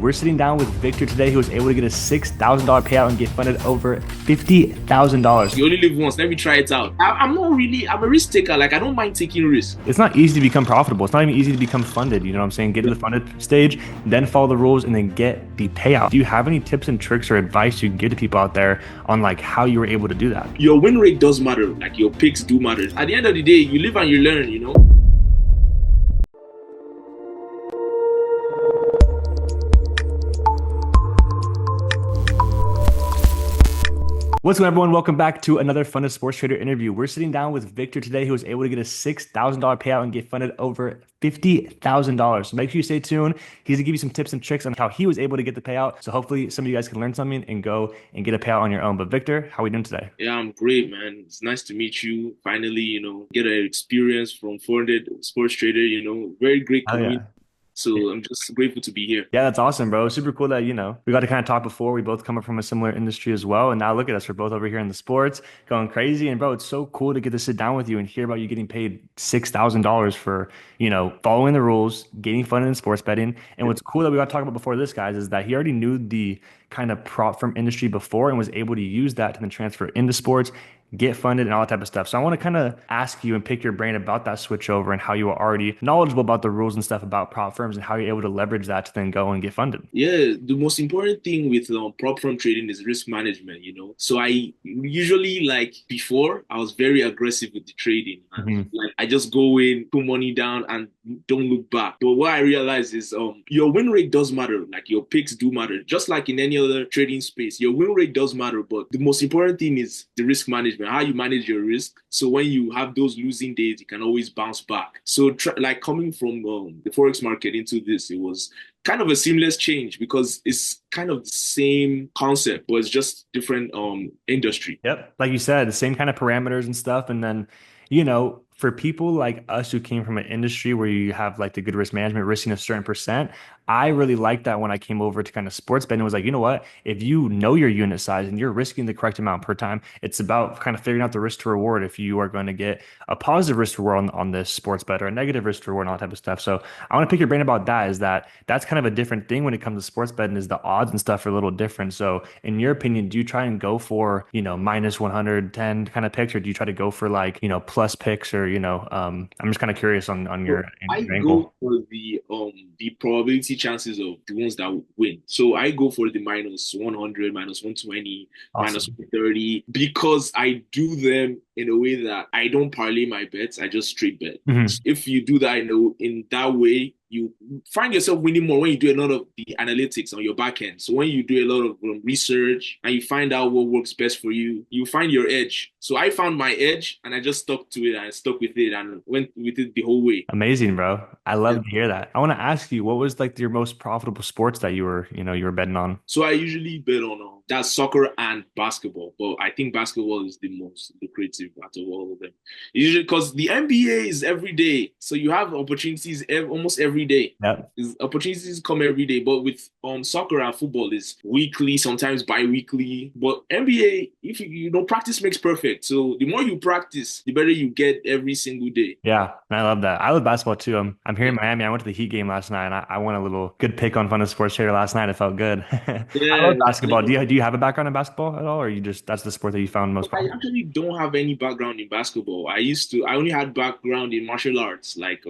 We're sitting down with Victor today, who was able to get a $6,000 payout and get funded over $50,000. You only live once. Let me try it out. I'm not really, I'm a risk taker. Like, I don't mind taking risks. It's not easy to become profitable. It's not even easy to become funded. You know what I'm saying? Get to the funded stage, then follow the rules, and then get the payout. Do you have any tips and tricks or advice you can give to people out there on like how you were able to do that? Your win rate does matter. Like, your picks do matter. At the end of the day, you live and you learn, you know? What's going on, everyone? Welcome back to another Funded Sports Trader interview. We're sitting down with Victor today, who was able to get a $6,000 payout and get funded over $50,000. So make sure you stay tuned. He's gonna give you some tips and tricks on how he was able to get the payout. So hopefully some of you guys can learn something and go and get a payout on your own. But Victor, how are we doing today? Yeah, I'm great, man. It's nice to meet you. Finally, get an experience from Funded Sports Trader, very great Oh community. yeah. So I'm just grateful to be here. Yeah, that's awesome, bro. Super cool that, we got to kind of talk before. We both come up from a similar industry as well. And now look at us. We're both over here in the sports going crazy. And bro, it's so cool to get to sit down with you and hear about you getting paid $6,000 for, following the rules, getting funded in sports betting. And what's cool that we got to talk about before this, guys, is that he already knew the kind of prop firm industry before and was able to use that to then transfer into sports, get funded and all that type of stuff. So I want to kind of ask you and pick your brain about that switch over and how you are already knowledgeable about the rules and stuff about prop firms and how you're able to leverage that to then go and get funded. Yeah, the most important thing with prop firm trading is risk management. So I usually, like, before, I was very aggressive with the trading. And, like, I just go in, put money down, and don't look back. But what I realized is your win rate does matter. Like, your picks do matter. Just like in any other trading space, your win rate does matter. But the most important thing is the risk management, how you manage your risk. So when you have those losing days, you can always bounce back. So like coming from the Forex market into this, it was kind of a seamless change because it's kind of the same concept, but it's just different industry. Yep. Like you said, the same kind of parameters and stuff. And then, for people like us who came from an industry where you have like the good risk management, risking a certain percent, I really liked that when I came over to kind of sports betting. It was like, you know what? If you know your unit size and you're risking the correct amount per time, it's about kind of figuring out the risk to reward if you are going to get a positive risk to reward on this sports bet or a negative risk to reward and all that type of stuff. So I want to pick your brain about that. That's kind of a different thing when it comes to sports betting is the odds and stuff are a little different. So in your opinion, do you try and go for, minus 110 kind of picks, or do you try to go for like, plus picks or, I'm just kind of curious on So your I angle. go for the probability chances of the ones that win. So I go for the minus 100, minus 120, minus Awesome. 130 because I do them in a way that I don't parlay my bets. I just straight bet. Mhm. If you do that, I know in that way, you find yourself winning more when you do a lot of the analytics on your back end. So when you do a lot of research and you find out what works best for you, you find your edge. So I found my edge and I just stuck to it and I stuck with it and went with it the whole way. Amazing, bro. I Yeah. love to hear that. I want to ask you, what was like your most profitable sports that you were betting on? So I usually bet on that's soccer and basketball, but I think basketball is the most lucrative out of all of them. Usually because the NBA is every day, so you have opportunities almost every day. Yep. Opportunities come every day, but with soccer and football is weekly, sometimes bi-weekly. But NBA, if you know, practice makes perfect. So the more you practice, the better you get every single day. Yeah, and I love that. I love basketball too. I'm here Yeah, in Miami. I went to the Heat game last night, and I won a little good pick on Fun Sports Trader last night. It felt good. I yeah. love basketball. Do you have a background in basketball at all, or you just that's the sport that you found most I profitable? actually don't have any background in basketball. I only had background in martial arts, like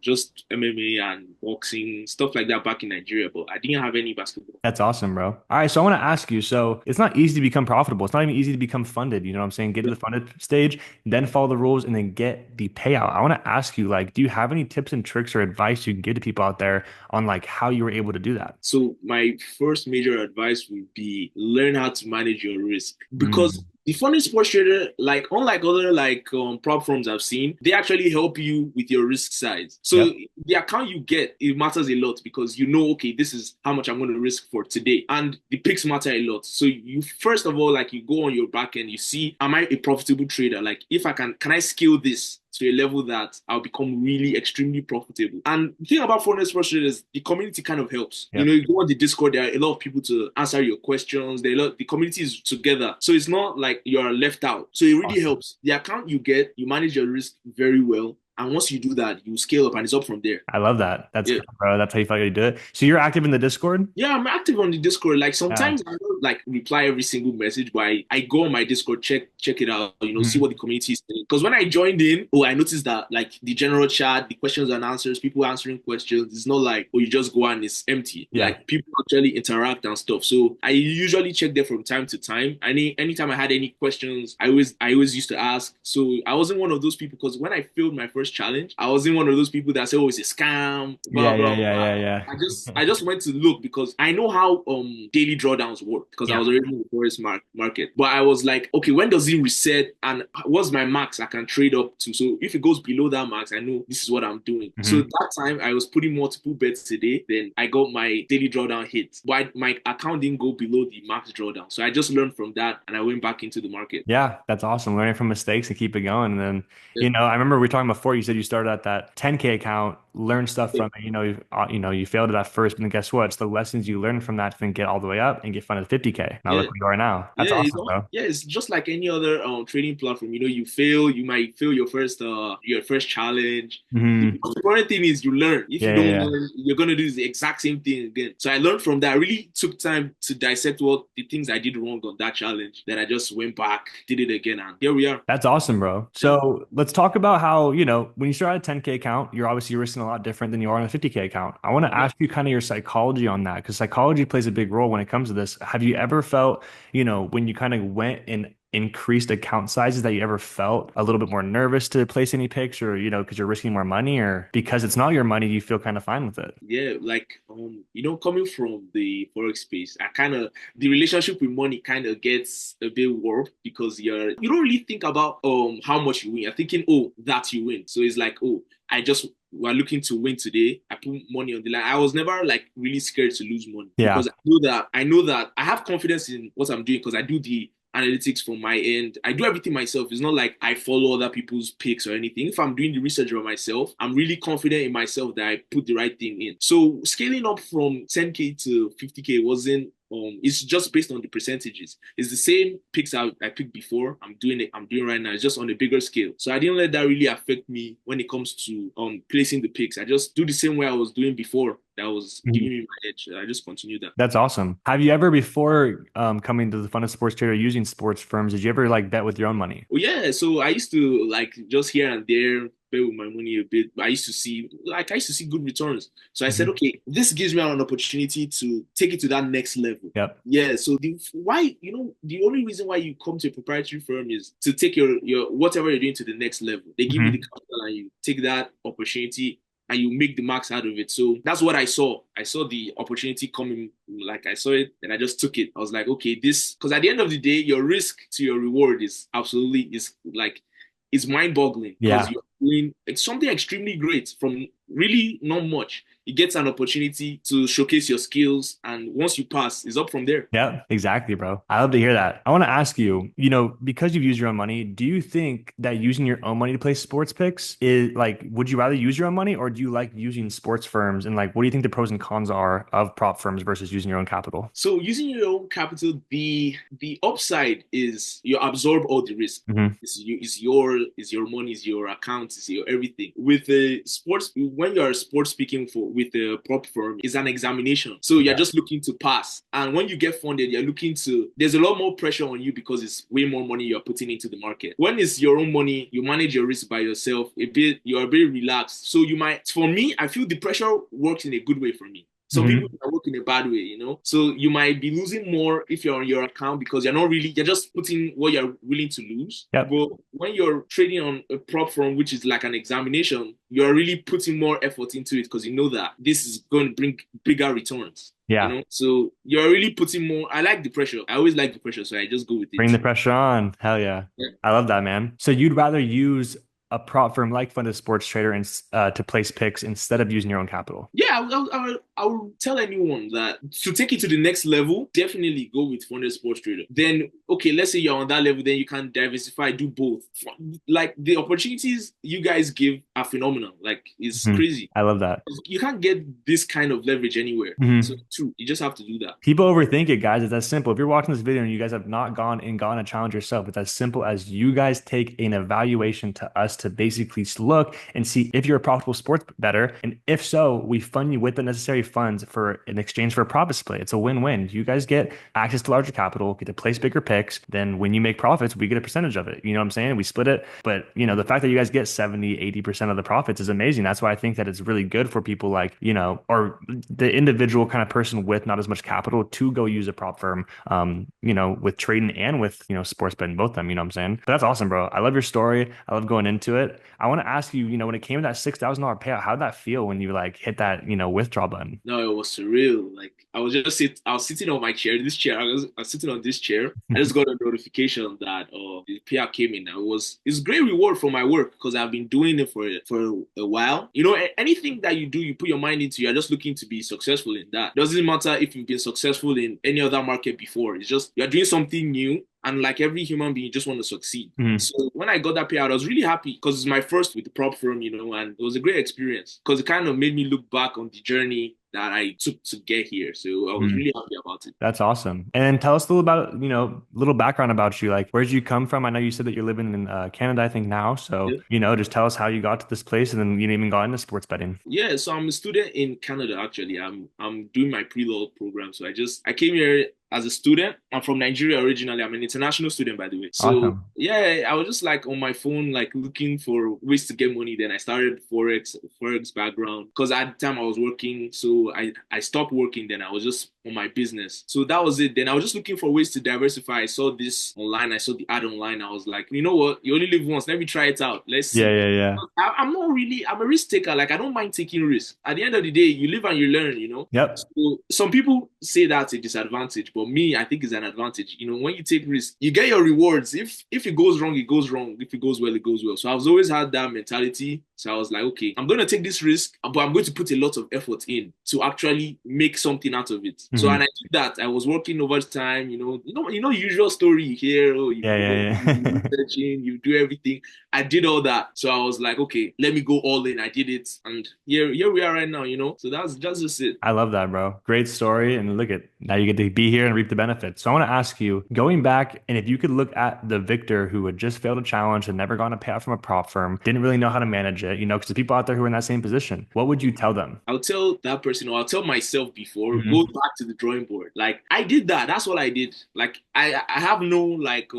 just MMA and boxing, stuff like that back in Nigeria, but I didn't have any basketball. That's awesome, bro. All right, so I want to ask you. So it's not easy to become profitable. It's not even easy to become funded. You know what I'm saying? Get to the funded stage, then follow the rules, and then get the payout. I want to ask you, like, do you have any tips and tricks or advice you can give to people out there on like how you were able to do that? So my first major advice would be learn how to manage your risk because Mm, the funny sports trader, like unlike other like prop firms I've seen, they actually help you with your risk size. So yep. the account you get, it matters a lot because you know, okay, this is how much I'm going to risk for today, and the picks matter a lot. So you first of all, like you go on your back end, you see, am I a profitable trader? Like if I can I scale this to a level that I'll become really extremely profitable. And the thing about foreign sports traders, the community kind of helps. Yep. You go on the Discord, there are a lot of people to answer your questions. The community is together. So it's not like you're left out. So it really Awesome. helps. The account you get, you manage your risk very well. And once you do that, you scale up and it's up from there. I love that. That's Yeah. good, bro. That's how you feel like you do it. So you're active in the Discord? Yeah, I'm active on the Discord. Like Yeah. sometimes I don't like reply every single message, but I go on my Discord, check it out, see what Mhm. the community is saying. Because when I joined in, oh, I noticed that like the general chat, the questions and answers, people answering questions, it's not like, oh, you just go and it's empty. Yeah. Like people actually interact and stuff. So I usually check there from time to time. Anytime I had any questions, I always used to ask. So I wasn't one of those people because when I failed my first challenge, I wasn't one of those people that say, oh, it's a scam, Yeah, blah yeah, blah yeah, blah. yeah, I just went to look because I know how daily drawdowns work because I yeah. was already in the forest market. But I was like, okay, when does it reset and what's my max I can trade up to? So if it goes below that max, I know this is what I'm doing. So Hmm. that time I was putting multiple bets a day. Then I got my daily drawdown hits, but my account didn't go below the max drawdown. So I just learned from that and I went back into the market. Yeah, that's awesome. Learning from mistakes and keep it going. And then, Yeah. I remember we were talking before, you said you started at that 10K account, learn stuff Yeah. from it. You failed at that first, but then guess what? It's the lessons you learn from that to then get all the way up and get funded to 50K. Now Yeah. look where you are now. That's Yeah, awesome, bro. it's just like any other trading platform. You fail, you might fail your first challenge. The Hmm. important thing is you learn. If Yeah, you yeah, don't yeah. learn, you're gonna do the exact same thing again. So I learned from that. I really took time to dissect what the things I did wrong on that challenge. Then I just went back, did it again, and here we are. That's awesome, bro. Yeah, So let's talk about how, when you start at a 10K account, you're obviously risking a lot different than you are on a 50K account. I want to yeah. ask you kind of your psychology on that because psychology plays a big role when it comes to this. Have you ever felt, when you kind of went and increased account sizes that you ever felt a little bit more nervous to place any picks or, because you're risking more money or because it's not your money, you feel kind of fine with it? Yeah, like coming from the forex space, I kind of the relationship with money kind of gets a bit warped because you don't really think about how much you win. You're thinking, oh, that you win. So it's like, oh, I just we're looking to win today. I put money on the line. I was never like really scared to lose money Yeah. because I know that I have confidence in what I'm doing because I do the analytics from my end. I do everything myself. It's not like I follow other people's picks or anything. If I'm doing the research by myself, I'm really confident in myself that I put the right thing in. So scaling up from 10K to 50K wasn't it's just based on the percentages. It's the same picks I picked before. I'm doing right now. It's just on a bigger scale. So I didn't let that really affect me when it comes to placing the picks. I just do the same way I was doing before. That was giving me my edge. I just continue that. That's awesome. Have you ever before coming to the Fun of Sports Trader using sports firms, did you ever like bet with your own money? Oh yeah, so I used to like just here and there play with my money a bit. But I used to see good returns. So I said, Mhm. okay, this gives me an opportunity to take it to that next level. Yep. Yeah. So the only reason why you come to a proprietary firm is to take your whatever you're doing to the next level. They give you the Hmm. capital and you take that opportunity and you make the max out of it. So that's what I saw. I saw the opportunity coming, like I saw it, and I just took it. I was like, okay, this because at the end of the day, your risk to your reward is like it's mind-boggling because Yeah. you're doing it's something extremely great from really not much. You get an opportunity to showcase your skills, and once you pass, it's up from there. Yeah, exactly, bro. I love to hear that. I want to ask you, because you've used your own money, do you think that using your own money to play sports picks is like, would you rather use your own money or do you like using sports firms? And like, what do you think the pros and cons are of prop firms versus using your own capital? So using your own capital, the upside is you absorb all the risk. Hmm. It's your money, it's your account, it's your everything. With the sports, when you're sports speaking with a prop firm, it's an examination. So you're Yeah. just looking to pass. And when you get funded, you're looking to. There's a lot more pressure on you because it's way more money you're putting into the market. When it's your own money, you manage your risk by yourself. You're a bit relaxed. So you might. For me, I feel the pressure works in a good way for me. Some people Hmm. are working a bad way. So you might be losing more if you're on your account because you're just putting what you're willing to lose. Yep. But when you're trading on a prop firm, which is like an examination, you're really putting more effort into it because you know that this is going to bring bigger returns. Yeah. So you're really putting more. I like the pressure. I always like the pressure, so I just go with Bring it. the pressure on. Hell yeah. Yeah. I love that, man. So you'd rather use a prop firm like Fun of Sports Trader and to place picks instead of using your own capital. Yeah, I would tell anyone that to take it to the next level, definitely go with funded sports trader. Then, okay, let's say you're on that level, then you can diversify, do both. Like the opportunities you guys give are phenomenal. Like it's Mhm. crazy. I love that. You can't get this kind of leverage anywhere. So Mhm. true, you just have to do that. People overthink it, guys. It's as simple. If you're watching this video and you guys have not gone and gotten a challenge yourself, it's as simple as you guys take an evaluation to us to basically look and see if you're a profitable sports bettor. And if so, we fund you with the necessary funds for in exchange for a profit split. It's a win-win. You guys get access to larger capital, get to place bigger picks. Then when you make profits, we get a percentage of it. You know what I'm saying? We split it. But the fact that you guys get 70, 80% of the profits is amazing. That's why I think that it's really good for people like, or the individual kind of person with not as much capital to go use a prop firm, with trading and with, sports betting, both of them, you know what I'm saying? But that's awesome, bro. I love your story. I love going into it. I want to ask you, when it came to that $6,000 payout, how did that feel when you like hit that, withdraw button? No, it was surreal. Like I was sitting on my chair, this chair. I was sitting on this chair. I just got a notification that the payout came in. It's great reward for my work because I've been doing it for a while. Anything that you do, you put your mind into. You're just looking to be successful in that. Doesn't matter if you've been successful in any other market before. It's just you're doing something new. And like every human being, you just want to succeed. Mhm. So when I got that payout, I was really happy because it's my first with the prop firm, and it was a great experience because it kind of made me look back on the journey that I took to get here. So I was Mhm. really happy about it. That's awesome. And then tell us a little about, little background about you. Like, where did you come from? I know you said that you're living in Canada, I think now. So, Yeah. just tell us how you got to this place and then you even got into sports betting. Yeah, so I'm a student in Canada actually. I'm doing my pre-law program. So I came here as a student. I'm from Nigeria originally. I'm an international student by the way. So Awesome. yeah, I was just like on my phone, like looking for ways to get money. Then I started Forex background. Because at the time I was working, so I stopped working, then I was just on my business. So that was it. Then I was just looking for ways to diversify. I saw this online, I saw the ad online. I was like, you know what? You only live once. Let me try it out. Let's Yeah, see. yeah, yeah. I'm not really, I'm a risk taker. Like, I don't mind taking risks. At the end of the day, you live and you learn. Yep. So some people say that's a disadvantage, but me, I think it's an advantage. When you take risks, you get your rewards. If it goes wrong, it goes wrong. If it goes well, it goes well. So I've always had that mentality. So I was like, okay, I'm going to take this risk, but I'm going to put a lot of effort in to actually make something out of it. So, Mhm. and I did that. I was working overtime, usual story you hear, oh, Yeah, you yeah, researching, you do everything. I did all that. So I was like, okay, let me go all in. I did it. And here we are right now. So that's just it. I love that, bro. Great story. And look at now you get to be here and reap the benefits. So I want to ask you, going back, and if you could look at the victor who had just failed a challenge, had never gotten a payout from a prop firm, didn't really know how to manage it, because the people out there who are in that same position, what would you tell them? I'll tell that person, or I'll tell myself before, go Mhm. back to the drawing board. Like I did that. That's what I did. Like I have no like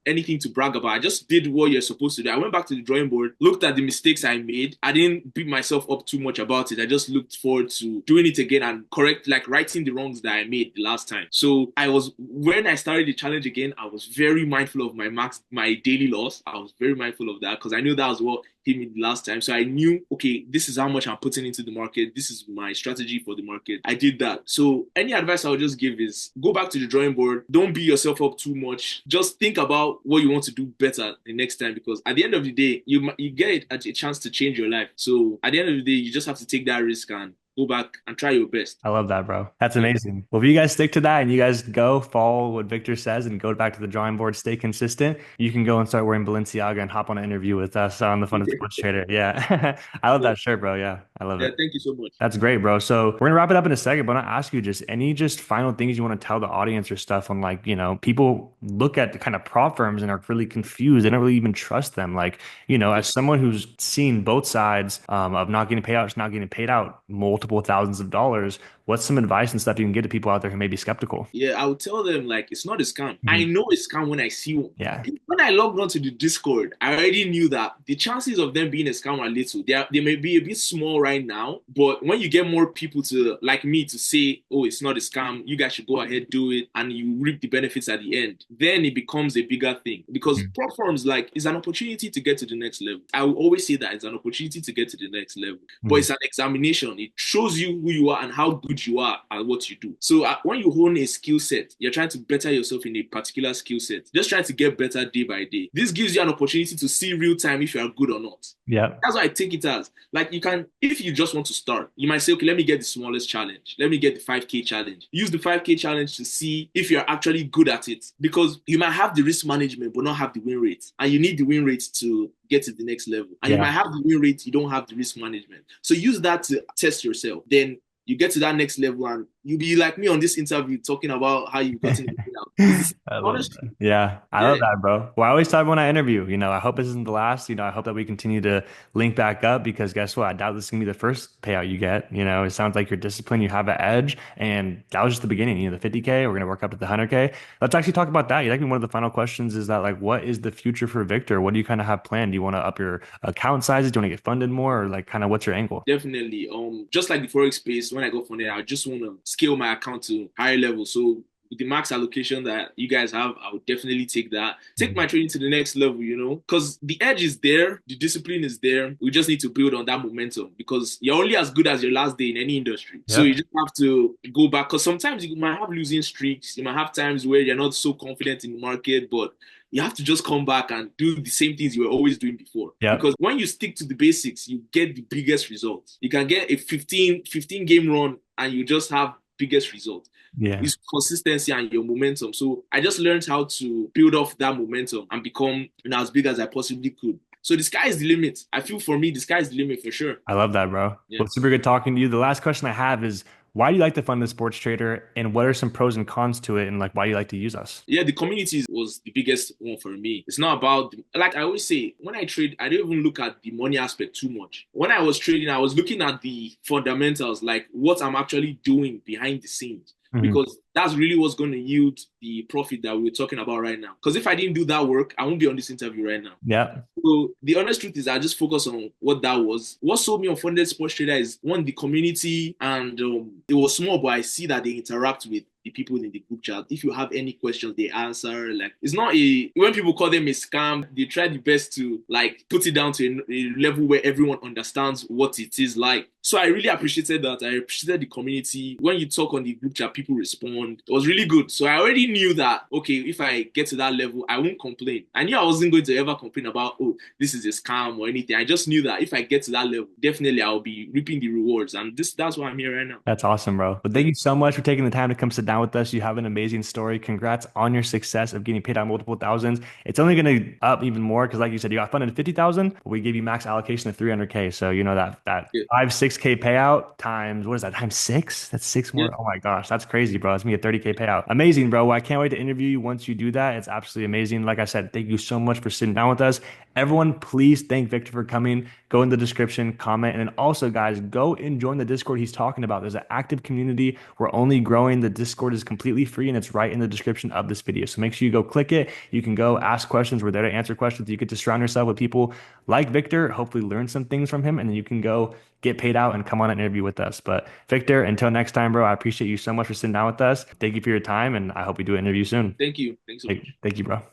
anything to brag about. I just did what you're supposed to do. I went back to the drawing board, looked at the mistakes I made. I didn't beat myself up too much about it. I just looked forward to doing it again and like righting the wrongs that I made the last time. So when I started the challenge again, I was very mindful of my daily loss. I was very mindful of that because I knew that was what hit me the last time. So I knew, okay, this is how much I'm putting into the market. This is my strategy for the market. I did that. So any advice I would just give is go back to the drawing board. Don't beat yourself up too much. Just think about what you want to do better the next time because at the end of the day, you get a chance to change your life. So at the end of the day, you just have to take that risk and go back and try your best. I love that, bro. That's Yeah. amazing. Well, if you guys stick to that and you guys go follow what Victor says and go back to the drawing board, stay consistent, you can go and start wearing Balenciaga and hop on an interview with us on the Fun and Sports Trader. Yeah. I love Yeah. that shirt, bro. Yeah. I love Yeah. it. Thank you so much. That's great, bro. So we're gonna wrap it up in a second, but I want to ask you just any just final things you want to tell the audience or stuff on like, people look at the kind of prop firms and are really confused. They don't really even trust them. Like, Yeah. as someone who's seen both sides of not getting paid out, just not getting paid out multiple thousands of dollars, what's some advice and stuff you can get to people out there who may be skeptical? Yeah, I would tell them like it's not a scam. I Mhm. know a scam when I see one. Yeah. When I logged onto the Discord, I already knew that the chances of them being a scam are little. They may be a bit small right now, but when you get more people to like me to say, "Oh, it's not a scam. You guys should go ahead do it," and you reap the benefits at the end, then it becomes a bigger thing. Because Mhm. platforms like is an opportunity to get to the next level. I will always say that it's an opportunity to get to the next level, but Mhm. it's an examination. It shows you who you are and how good good you are at what you do. So when you hone a skill set, you're trying to better yourself in a particular skill set. Just trying to get better day by day. This gives you an opportunity to see real time if you are good or not. Yeah. That's what I take it as. Like you can, if you just want to start, you might say, okay, let me get the smallest challenge. Let me get the 5K challenge. Use the 5K challenge to see if you're actually good at it. Because you might have the risk management, but not have the win rate. And you need the win rate to get to the next level. And you might Yeah. have the win rate, you don't have the risk management. So use that to test yourself. Then you get to that next level and you be like me on this interview talking about how you've gotten it out. It's the same, I love that. honestly. Yeah, I love Yeah, that, bro. Well, I always tell when I interview, I hope this isn't the last. I hope that we continue to link back up because guess what? I doubt this is gonna be the first payout you get. It sounds like you're disciplined, you have an edge, and that was just the beginning. The 50K, we're gonna work up to the 100K. Let's actually talk about that. One of the final questions is that like, what is the future for Victor? What do you kind of have planned? Do you want to up your account sizes? Do you want to get funded more, or like kind of what's your angle? definitely. Just like the forex space, when I go from there, I just want to scale my account to higher level. So with the max allocation that you guys have, I would definitely take that. Take my trading to the next level, because the edge is there, the discipline is there. We just need to build on that momentum because you're only as good as your last day in any industry. So you Yep. just have to go back because sometimes you might have losing streaks. You might have times where you're not so confident in the market, but you have to just come back and do the same things you were always doing before. Yep. Because when you stick to the basics, you get the biggest results. You can get a 15 game run and you just have biggest result. Yeah. It's consistency and your momentum. So I just learned how to build off that momentum and become as big as I possibly could. So the sky is the limit. I feel for me, the sky is the limit for sure. I love that, bro. Yeah. Well, super good talking to you. The last question I have is why do you like to fund the sports trader and what are some pros and cons to it and like why do you like to use us? Yeah, the community was the biggest one for me. It's not about, like I always say, when I trade, I don't even look at the money aspect too much. When I was trading, I was looking at the fundamentals, like what I'm actually doing behind the scenes, Mhm. because that's really what's going to yield the profit that we're talking about right now. Because if I didn't do that work, I won't be on this interview right now. Yeah. So the honest truth is, I just focus on what that was. What sold me on Funded Sports Trader is one, the community, and it was small, but I see that they interact with the people in the group chat. If you have any questions, they answer. Like it's not a when people call them a scam, they try the best to like put it down to a level where everyone understands what it is like. So I really appreciated that. I appreciated the community. When you talk on the group chat, people respond. It was really good. So I already knew that, okay, if I get to that level, I won't complain. I knew I wasn't going to ever complain about, oh, this is a scam or anything. I just knew that if I get to that level, definitely I'll be reaping the rewards. And that's why I'm here right now. That's awesome, bro. But Yeah. thank you so much for taking the time to come sit down with us. You have an amazing story. Congrats on your success of getting paid out multiple thousands. It's only going to up even more because, like you said, you got funded 50,000, but we gave you max allocation of 300K. So you know that Yeah. 5, 6K payout times what is that? Times six? That's six Yeah. more. Oh my gosh, that's crazy, bro. It's gonna be a 30K payout. Amazing, bro. Well, I can't wait to interview you once you do that. It's absolutely amazing. Like I said, thank you so much for sitting down with us. Everyone, please thank Victor for coming. Go in the description, comment, and then also, guys, go and join the Discord he's talking about. There's an active community. We're only growing. The Discord is completely free and it's right in the description of this video. So make sure you go click it. You can go ask questions. We're there to answer questions. You get to surround yourself with people like Victor, hopefully learn some things from him, and then you can go get paid out and come on an interview with us. But Victor, until next time, bro, I appreciate you so much for sitting down with us. Thank you for your time, and I hope we do an interview soon. Thank you. Thanks so much. Thank you, bro.